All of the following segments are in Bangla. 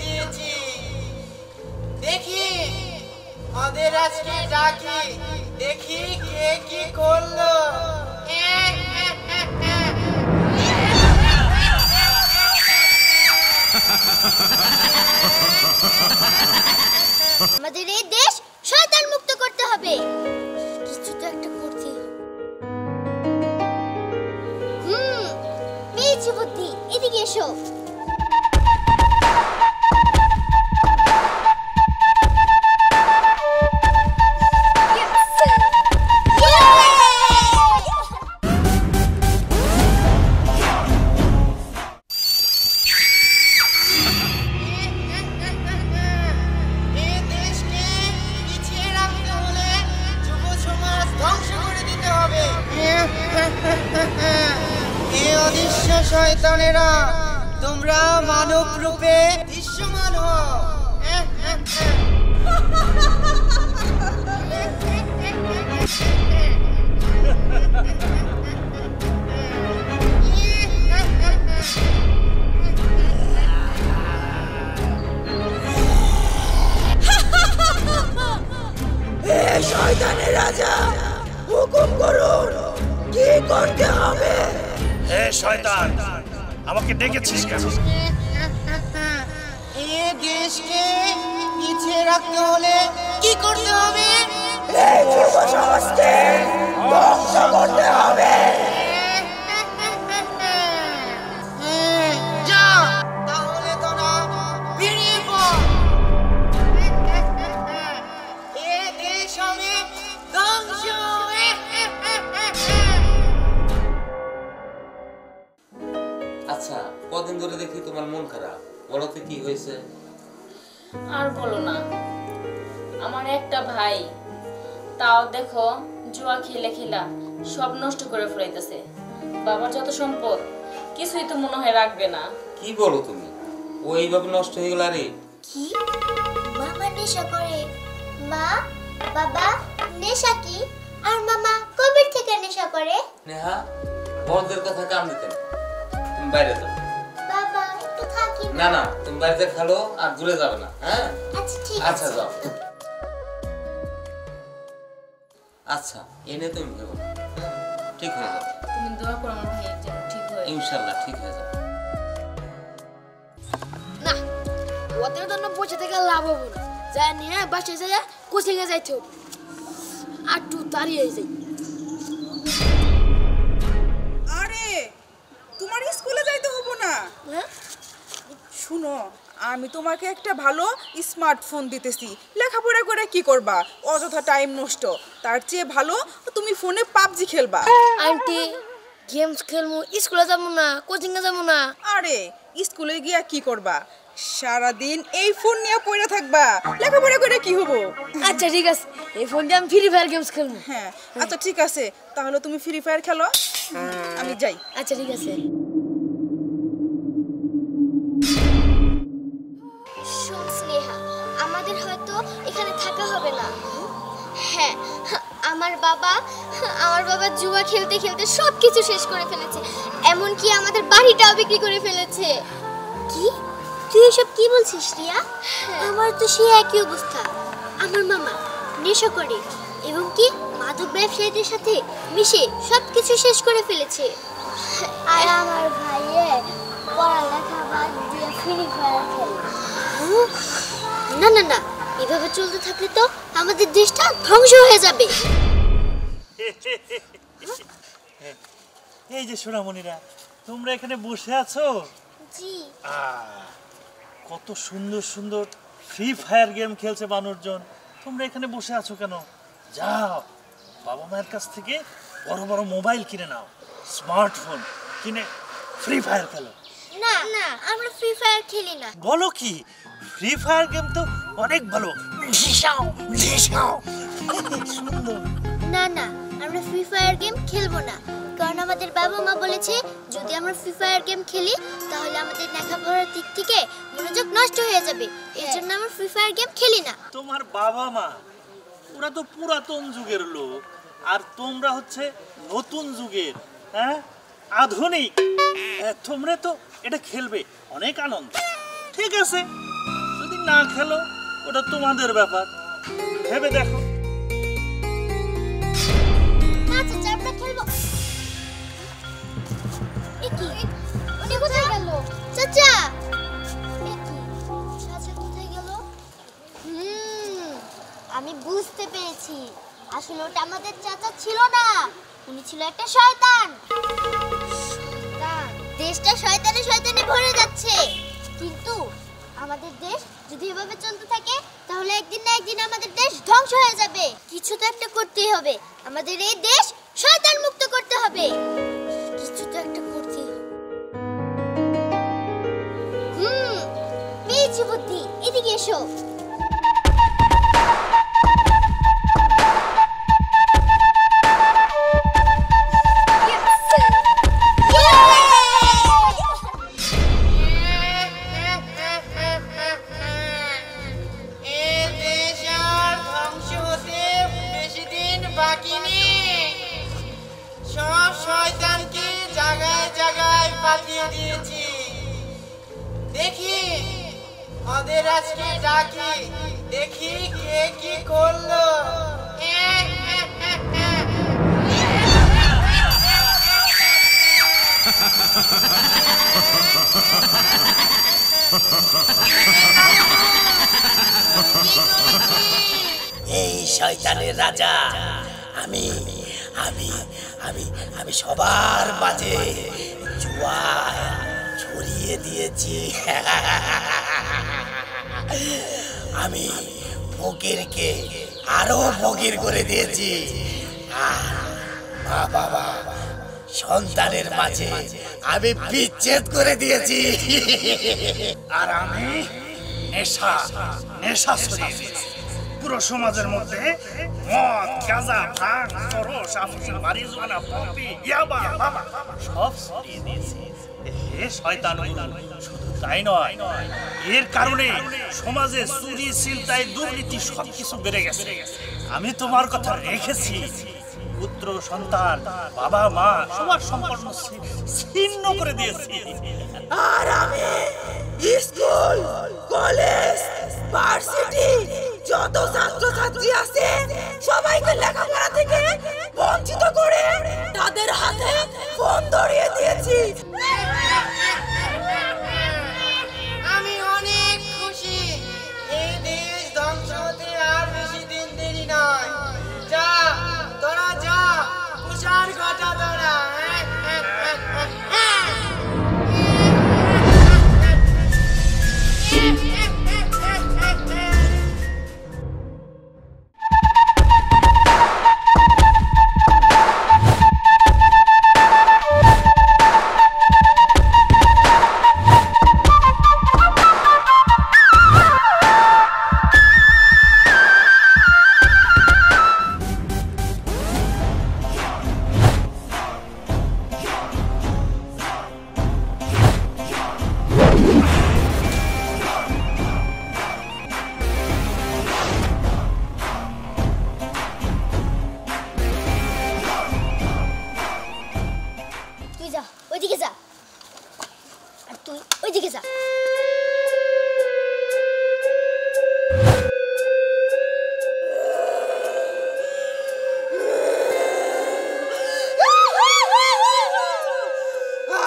দিয়েছি। দেখি ওদের আজকে ডাকি, দেখি কে কি করলো। আমাদের এই দেশ শয়তান মুক্ত করতে হবে, কিছু তো একটা করতে হবে। পেয়েছি বুদ্ধি, এদিকে এসো। শয়তানেরা, তোমরা মানব রূপে দৃশ্যমান হও। শয়তানের রাজা, হুকুম করুন, কি করতে হবে? হে শয়তান, আমাকে ডেকেছিস কেন? এই দেশকে পিছিয়ে রাখতে হলে কি করতে হবে? এই যুব সমাজকে ধ্বংস করতে হবে। যা, তাহলে তোরা বেরিয়ে পড়। এ দেশ হবে ধ্বংস। আচ্ছা, কদিন ধরে দেখি তোমার মন খারাপ, বলো তো কি হয়েছে? আর বলো না, আমার একটা ভাই, তাও দেখো জুয়া খেলে খেলা সব নষ্ট করে ফেলাইতেছে। বাবার যত সম্পদ কিছুই তো মনে হয় রাখবে না। কি বলো তুমি? ও এইভাবে নষ্ট হয়ে গেল? আরে কি, মামা নেশা করে? মা, বাবা নেশা কি? আর মামা কবে থেকে নেশা করে? নেহা, বড়দের কথা কান দিতে না, তুমি বাইরে যাও। বাবা একটু থাকি। না না, তুমি বাড়িতে খালো আর দূরে যাবে না। হ্যাঁ আচ্ছা ঠিক আছে। আচ্ছা যাও। আচ্ছা, এনে তুমি ভেবো না, ঠিক হয়ে যাবে। তুমি দোয়া করো আমার ভাইয়ের জন্য ঠিক হয়ে। ইনশাআল্লাহ ঠিক হয়ে যাবে। না, ওদের জন্য বসে থেকে লাভ হবো না। জানি হ্যাঁ, বাসায় যাই কোচিং এ যাইতে হবে। আর একটু দাঁড়িয়ে যাই। আরে তোমার স্কুলে যাইতে হবো না। হ্যাঁ, শুনো, আমি তোমাকে একটা ভালো স্মার্টফোন দিতেছি, লেখাপড়া করে কি করবা? অযথা টাইম নষ্ট। তার চেয়ে ভালো তুমি ফোনে পাবজি খেলবা। আন্টি গেমস খেলবো, স্কুলে যাবো না, কোচিং এ যাবো না। আরে স্কুলে গিয়া কি করবা? সারাদিন এই ফোন নিয়ে পড়ে থাকবা, লেখাপড়া করে কি হবো? আচ্ছা ঠিক আছে, এই ফোন দিয়ে আমি ফ্রি ফায়ার গেমস খেলবো। হ্যাঁ আচ্ছা ঠিক আছে, তাহলে তুমি ফ্রি ফায়ার খেলো, আমি যাই। আচ্ছা ঠিক আছে। শোন স্নেহা, আমাদের হয়তো এখানে থাকা হবে না। হ্যাঁ, আমার বাবা জুয়া খেলতে খেলতে সব কিছু শেষ করে ফেলেছে, এমনকি আমাদের বাড়িটাও বিক্রি করে ফেলেছে। কি, তুই এসব কি বলছিস রিয়া? আমার তো সেই একই অবস্থা। আমার মামা নেশা করে এবং কি মাদক ব্যবসায়ীদের সাথে মিশে সব কিছু শেষ করে ফেলেছে। আর আমার ভাইয়ে পড়ালেখা বাদ দিয়ে ফ্রি ফায়ার খেলে। না না না, এভাবে চলতে থাকলে তো আমাদের দেশটা ধ্বংস হয়ে যাবে। এই যে সোনামণিরা, তোমরা এখানে বসে আছো? জি। কত সুন্দর সুন্দর ফ্রি ফায়ার গেম খেলছে মানুষজন, তোমরা এখানে বসে আছো কেন? যাও, বাবা মায়ের কাছ থেকে বড় বড় মোবাইল কিনে নাও, স্মার্টফোন কিনে ফ্রি ফায়ার খেলো। না না, আমরা ফ্রি ফায়ার খেলি না। বলো কি? ফ্রি ফায়ার গেম তো অনেক ভালো। সুন্দর। না না, আমরা ফ্রি ফায়ার গেম খেলবো না, কারণ আমাদের বাবা মা বলেছে যদি আমরা ফ্রি ফায়ার গেম খেলি তাহলে আমাদের লেখাপড়ার দিক থেকে মনোযোগ নষ্ট হয়ে যাবে। এর জন্য আমরা ফ্রি ফায়ার গেম খেলি না। তোমার বাবা মা ওরা তো পুরাতন যুগের লোক, আর তোমরা হচ্ছে নতুন যুগের, হ্যাঁ আধুনিক। তোমরা তো এটা খেলবে, অনেক আনন্দ। ঠিক আছে, না খেলো ওটা তোমাদের ব্যাপার, ভেবে দেখো। না চাচা, আমরা খেলবো। এ কি, উনি কোথায় গেল? চাচা, এ কি, চাচা কোথায় গেল? আমি বুঝতে পেরেছি, আসলে ওটা আমাদের চাচা ছিল না, উনি ছিল একটা শয়তান। দেশটা শয়তানে শয়তানে ভরে যাচ্ছে, কিন্তু আমাদের দেশ যদি এভাবে চলতে থাকে তাহলে একদিন না একদিন আমাদের দেশ ধ্বংস হয়ে যাবে। কিছু তো একটা করতেই হবে, আমাদের এই দেশ শয়তান মুক্ত করতে হবে। কিছু তো একটা করতেই হবে। পেয়েছি বুদ্ধি, এদিকে এসো। দেখি ওদের আজকে ডাকি, দেখি কে কি করলো। এই শয়তানের রাজা আমি আমি আমি আমি সবার মাঝে জুয়া ছড়িয়ে দিয়েছি। আমি ফকিরকে আরো ফকির করে দিয়েছি, মা বাবা সন্তানের মাঝে আমি বিচ্ছেদ করে দিয়েছি। আর আমি নেশা নেশা ছড়িয়ে দিয়েছি পুরো সমাজের মধ্যে। মদ, গাঁজা, ভাঙ, চরস, আফিম, মারিজুয়ানা, পপি, ইয়াবা, বাবা সব ছড়িয়ে দিয়েছি। হে শয়তান, শুধু তাই নয়, এর কারণে সমাজে চুরি, ছিনতাই, দুর্নীতি সবকিছু বেড়ে গেছে। আমি তোমার কথা রেখেছি, পুত্র সন্তান, বাবা মা সবার সম্পন্ন ছিন্ন করে দিয়েছি। আর আমি স্কুল, কলেজ, ভার্সিটি যত ছাত্রছাত্রী আছে সবাইকে লেখাপড়া থেকে বঞ্চিত করে তাদের হাতে ফোন ধরিয়ে দিয়েছি। আমি অনেক খুশি, এই দেশ ধ্বংস হতে আর বেশি দিন দেরি নয়। যা তোরা যা, কুষার ঘটা তোরা। ওইদিকে যা, আর তুই ওইদিকে যা।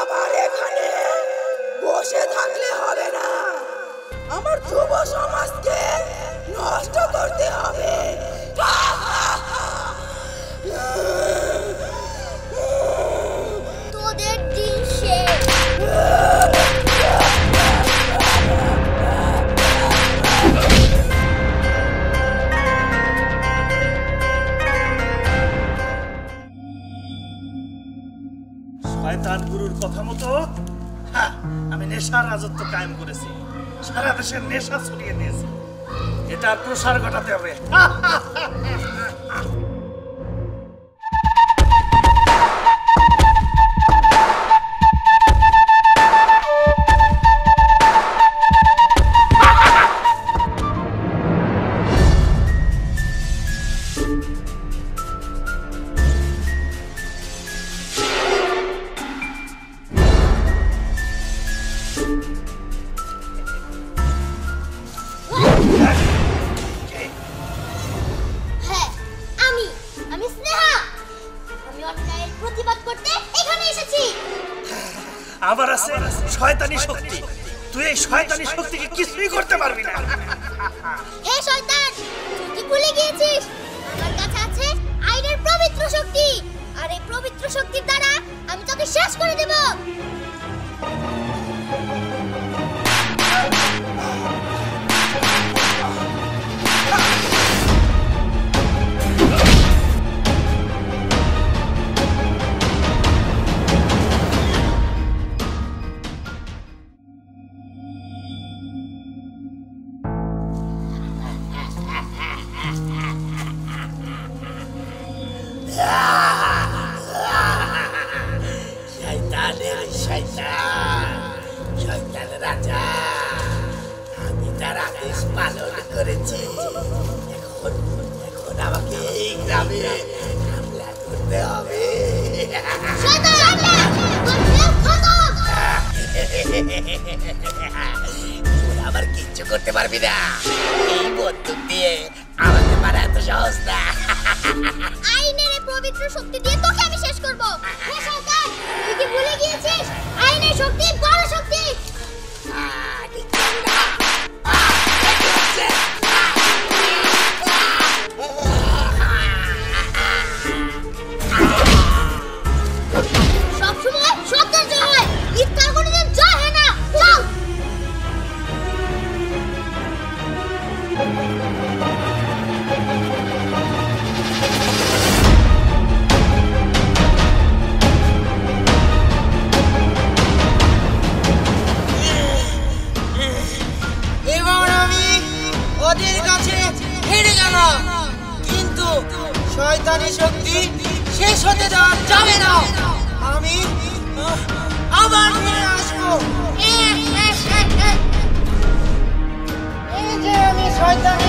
আমার এখানে বসে থাকলে হবে না, আমার যুব সমাজকে নষ্ট করতে হবে। তোদের দিন শেষ। শয়তান গুরুর কথা মতো আমি নেশার রাজত্ব কায়েম করেছি, সারা দেশের নেশা ছড়িয়ে দিয়েছি। এটার প্রসার ঘটাতে হবে। আবার আছে শয়তানি শক্তি। তুই এই শয়তানি শক্তিকে কিছুই করতে পারবি না। হে শয়তান, তুই কি ভুলে গিয়েছিস আমার কাছে আছে আইনের পবিত্র শক্তি, আর এই পবিত্র শক্তির দ্বারা আমি তোকে শেষ করে দেব। শয়তানের শয়তান, শয়তান রাজা, আমি তার আদেশ পালন করেছি। এখন এখন আমাকে এই গ্রামে হামলা করতে হবে। তোরা আবার কিচ্ছু করতে পারবি না, এই বন্দুক দিয়ে আমাকে মারা এত সহজ না। আইনের এই পবিত্র শক্তি দিয়ে তোকে আমি শেষ করব। হে শয়তান, তুই কি ভুলে গিয়েছিস আইনের শক্তি বড় শক্তি? সবসময় সত্যের জয়, মিথ্যার কোনোদিন জয় হয় না। চল। এবার আমি ওদের কাছে হেরে গেলাম, কিন্তু শয়তানি শক্তি শেষ হতে দেওয়া যাবে না। আমি আবার ফিরে আসবো। এই যে আমি শয়তানি